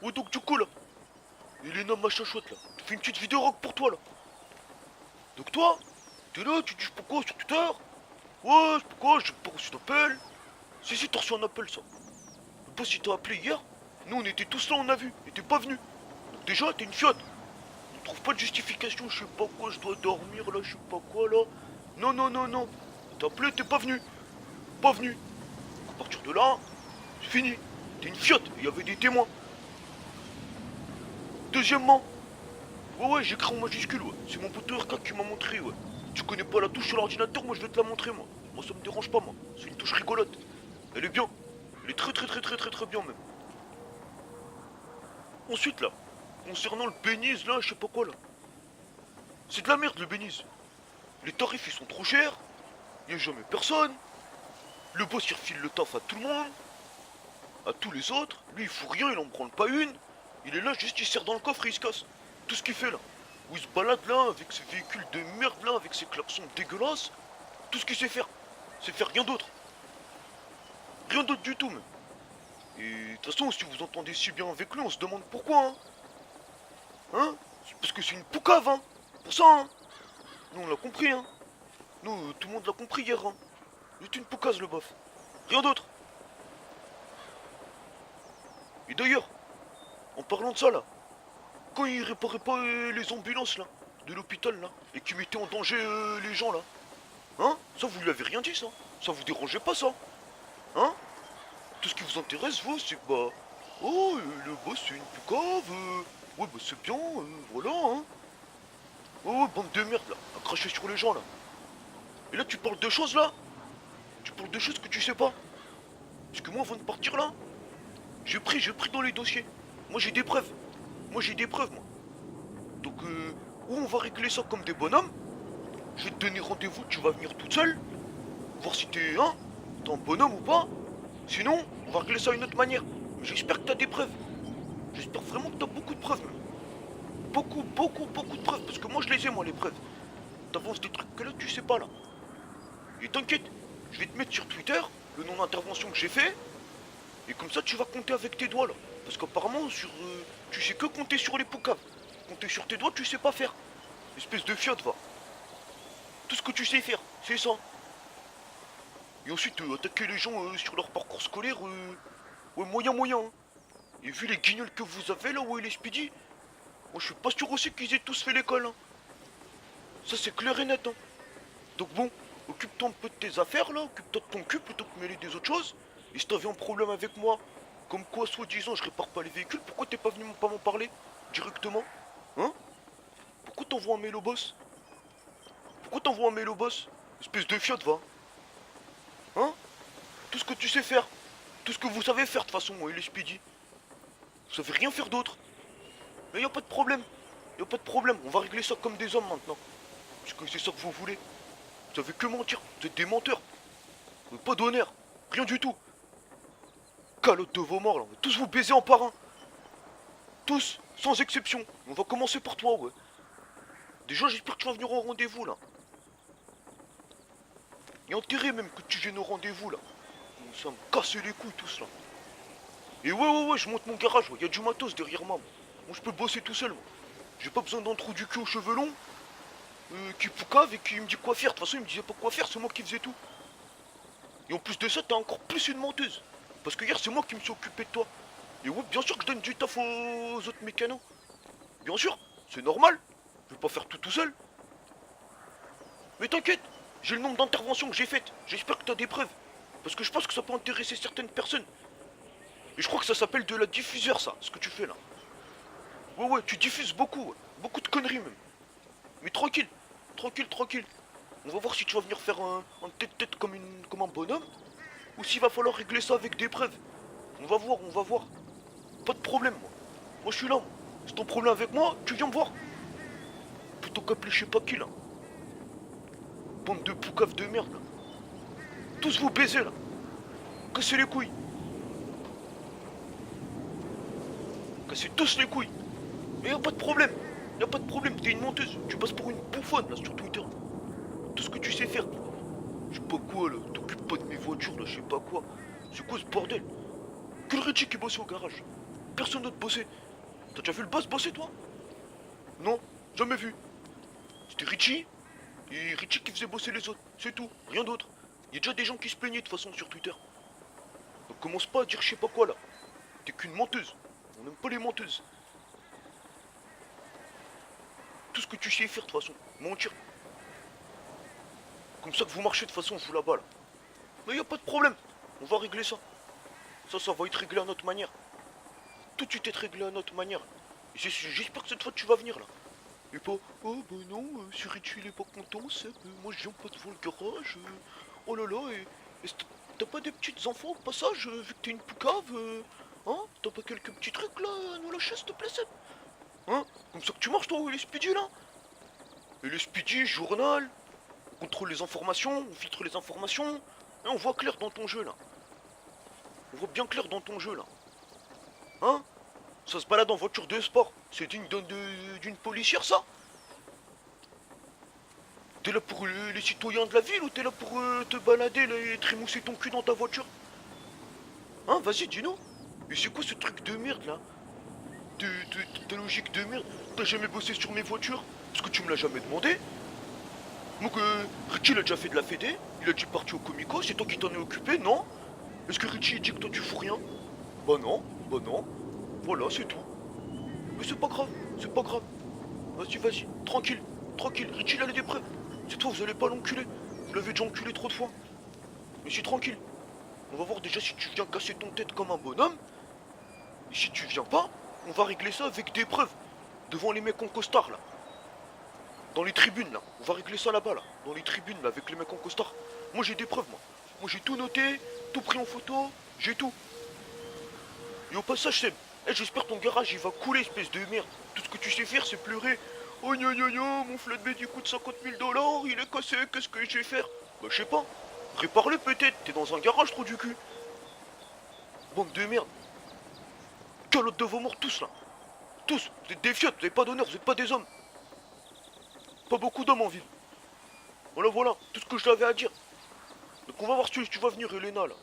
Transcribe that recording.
Ouais, donc du coup là, Elena machin chouette là, tu fais une petite vidéo rock pour toi là. Donc toi, t'es là, tu dis je sais pas quoi sur Twitter. Ouais, je sais pas quoi, j'ai pas reçu d'appel. Si, t'as reçu un appel ça. Je sais pas si t'as appelé hier. Nous on était tous là, on a vu, et t'es pas venu. Donc déjà, t'es une fiotte. On trouve pas de justification, je sais pas quoi, je dois dormir là, je sais pas quoi là. Non, non, non, non. T'as appelé, t'es pas venu. Pas venu. Donc à partir de là, c'est fini. T'es une fiotte, il y avait des témoins. Deuxièmement, ouais, j'ai écrit en majuscule, ouais. C'est mon pote RK qui m'a montré, ouais. Tu connais pas la touche sur l'ordinateur, moi je vais te la montrer, moi. Moi ça me dérange pas, moi. C'est une touche rigolote. Elle est bien. Elle est très très très très très très bien, même. Ensuite, là, concernant le bénise, là, je sais pas quoi, là. C'est de la merde, le bénise. Les tarifs, ils sont trop chers. Y a jamais personne. Le boss, il refile le taf à tout le monde. À tous les autres. Lui, il fout rien, il en branle pas une. Il est là, juste il serre dans le coffre et il se casse. Tout ce qu'il fait, là. Où il se balade, là, avec ses véhicules de merde, là, avec ses klaxons dégueulasses. Tout ce qu'il sait faire. C'est faire rien d'autre. Rien d'autre du tout, même. Et de toute façon, si vous entendez si bien avec lui, on se demande pourquoi, hein. Hein? Parce que c'est une poucave, hein. Pour ça, hein. Nous, on l'a compris, hein. Nous, tout le monde l'a compris hier, hein. C'est une poucave, le bof. Rien d'autre. Et d'ailleurs, en parlant de ça, là, quand il réparait pas les ambulances, là, de l'hôpital, là, et qui mettait en danger les gens, là, hein? Ça, vous lui avez rien dit, ça. Ça vous dérangeait pas, ça. Hein? Tout ce qui vous intéresse, vous, c'est que, bah... Oh, le boss, c'est une poucave, ouais, bah, c'est bien, voilà, hein. Oh, ouais, bande de merde, là, à cracher sur les gens, là. Et là, tu parles de choses, là. Tu parles de choses que tu sais pas. Parce que moi, avant de partir, là, j'ai pris dans les dossiers. Moi, j'ai des preuves. Moi, j'ai des preuves, moi. Donc, ou on va régler ça comme des bonhommes. Je vais te donner rendez-vous, tu vas venir toute seule. Voir si t'es un bonhomme ou pas. Sinon, on va régler ça d'une autre manière. Mais j'espère que t'as des preuves. J'espère vraiment que t'as beaucoup de preuves, même. Beaucoup, beaucoup, beaucoup de preuves. Parce que moi, je les ai, moi, les preuves. T'avances des trucs que là, tu sais pas, là. Et t'inquiète, je vais te mettre sur Twitter le nom d'intervention que j'ai fait. Et comme ça, tu vas compter avec tes doigts, là. Parce qu'apparemment, tu sais que compter sur les poucaves. Compter sur tes doigts, tu sais pas faire. Espèce de fiotte, va. Tout ce que tu sais faire, c'est ça. Et ensuite, attaquer les gens sur leur parcours scolaire, ouais, moyen, moyen. Hein. Et vu les guignols que vous avez là, ouais, les speedy, moi je suis pas sûr aussi qu'ils aient tous fait l'école. Hein. Ça, c'est clair et net. Hein. Donc bon, occupe-toi un peu de tes affaires là, occupe-toi de ton cul plutôt que de mêler des autres choses. Et si t'avais un problème avec moi, comme quoi, soi-disant, je répare pas les véhicules, pourquoi t'es pas venu pas m'en parler directement? Hein? Pourquoi t'envoies un mail au boss? Pourquoi t'envoies un mail au boss? Espèce de fiotte, va. Hein? Tout ce que tu sais faire. Tout ce que vous savez faire de toute façon, moi, les speedy. Vous savez rien faire d'autre. Mais y a pas de problème. Y a pas de problème. On va régler ça comme des hommes maintenant. Parce que c'est ça que vous voulez. Vous savez que mentir. Vous êtes des menteurs. Vous n'avez pas d'honneur. Rien du tout. Calotte de vos morts, là. On va tous vous baiser en par un. Tous, sans exception. On va commencer par toi, ouais. Déjà, j'espère que tu vas venir au rendez-vous, là. Il y a intérêt même que tu viennes au rendez-vous, là. Ça me casse les couilles, tous, là. Et ouais, je monte mon garage, ouais. Y a du matos derrière moi. Moi, je peux bosser tout seul, moi. J'ai pas besoin d'un trou du cul aux cheveux longs, qui poucave et qui me dit quoi faire. De toute façon, il me disait pas quoi faire, c'est moi qui faisais tout. Et en plus de ça, t'es encore plus une menteuse. Parce que hier, c'est moi qui me suis occupé de toi. Et ouais, bien sûr que je donne du taf aux autres mécanos. Bien sûr, c'est normal. Je vais pas faire tout tout seul. Mais t'inquiète, j'ai le nombre d'interventions que j'ai faites. J'espère que t'as des preuves. Parce que je pense que ça peut intéresser certaines personnes. Et je crois que ça s'appelle de la diffuseur, ça, ce que tu fais là. Ouais, tu diffuses beaucoup, ouais. Beaucoup de conneries même. Mais tranquille, tranquille, tranquille. On va voir si tu vas venir faire un tête-tête comme un bonhomme. Ou s'il va falloir régler ça avec des preuves. On va voir, on va voir. Pas de problème, moi. Moi, je suis là, moi. Si ton problème avec moi, tu viens me voir. Plutôt qu'appeler je sais pas qui, là. Bande de poucaves de merde, là. Tous vous baiser, là. Cassez les couilles. Cassez tous les couilles. Mais y a pas de problème. Y a pas de problème, t'es une menteuse. Tu passes pour une bouffonne, là, sur Twitter. Tout ce que tu sais faire, toi. Je sais pas quoi, là. T'occupes pas de mes voitures, là, je sais pas quoi. C'est quoi ce bordel? Que le Richie qui bosse au garage. personne d'autre bosser. T'as déjà vu le boss bosser, toi? Non, jamais vu. C'était Richie, et Richie qui faisait bosser les autres, c'est tout, rien d'autre. Il y a déjà des gens qui se plaignaient de toute façon sur Twitter. Donc commence pas à dire je sais pas quoi là. T'es qu'une menteuse. On n'aime pas les menteuses. Tout ce que tu sais faire de toute façon, mentir. Comme ça que vous marchez de toute façon, vous là-bas là. Mais y a pas de problème, on va régler ça. Ça va être réglé à notre manière. Tout de suite être réglé à notre manière. Et j'espère que cette fois tu vas venir là. Et pas, oh bah non, si Richie il est pas content, Seb, moi je viens pas devant le garage. Oh là là, et t'as pas des petits enfants au passage, vu que t'es une poucave, hein? T'as pas quelques petits trucs là à nous lâcher s'il te plaît, Seb? Hein? Comme ça que tu marches toi, les Speedy là? Et les Speedy, journal, on contrôle les informations, on filtre les informations, et on voit clair dans ton jeu là. On voit bien clair dans ton jeu là. Hein? Ça se balade en voiture de sport, c'est digne d'une policière ça? T'es là pour les citoyens de la ville ou t'es là pour te balader là, et trémousser ton cul dans ta voiture? Hein, vas-y, dis-nous. Et c'est quoi ce truc de merde là? Ta logique de merde? T'as jamais bossé sur mes voitures? Parce que tu me l'as jamais demandé. Donc Richie il a déjà fait de la fédé, il a déjà parti au Comico, c'est toi qui t'en es occupé, non? Est-ce que Richie dit que toi tu fous rien? Bah non, bah non. Voilà, c'est tout. Mais c'est pas grave, c'est pas grave. Vas-y, tranquille, tranquille, Richie il a des preuves. C'est toi, vous allez pas l'enculer. Vous l'avez déjà enculé trop de fois. Mais c'est tranquille. On va voir déjà si tu viens casser ton tête comme un bonhomme. Et si tu viens pas, on va régler ça avec des preuves. Devant les mecs en costard là. Dans les tribunes là. On va régler ça là-bas là. Dans les tribunes là avec les mecs en costard. Moi j'ai des preuves moi. Moi j'ai tout noté, tout pris en photo, j'ai tout. Et au passage Seb, j'espère ton garage il va couler espèce de merde. Tout ce que tu sais faire c'est pleurer. Oh gna gna gna, mon flatbed il coûte 50 000 $, il est cassé, qu'est-ce que je vais faire? Bah je sais pas. Répare-le peut-être, t'es dans un garage trop du cul. Bande de merde. Calotte de vos morts tous là. Tous, vous êtes des fiottes, vous avez pas d'honneur, vous êtes pas des hommes. Pas beaucoup d'hommes en ville. Voilà, tout ce que je t'avais à dire. Donc on va voir si tu vas venir Elena là.